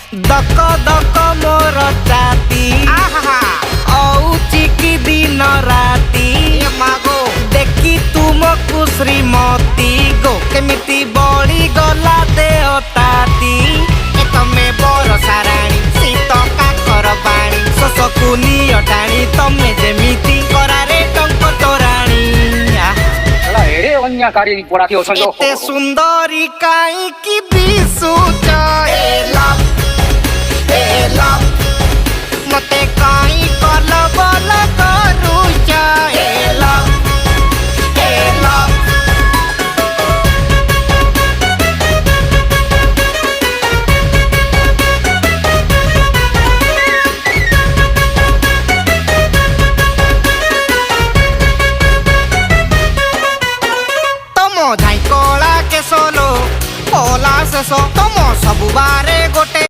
दक दक मोर छाती औची की दिन राती मागो देखी तुमको श्रीमती गो केमिति बड़ी गला देवताती ए तमे बरसा राणी शीत काकर पाणी शोषकु निय टाणी तमे जेमिति करारे टंक तोराणी एड़े अन्याकारी पोड़ा की एते सुंदरी काई की दिसुच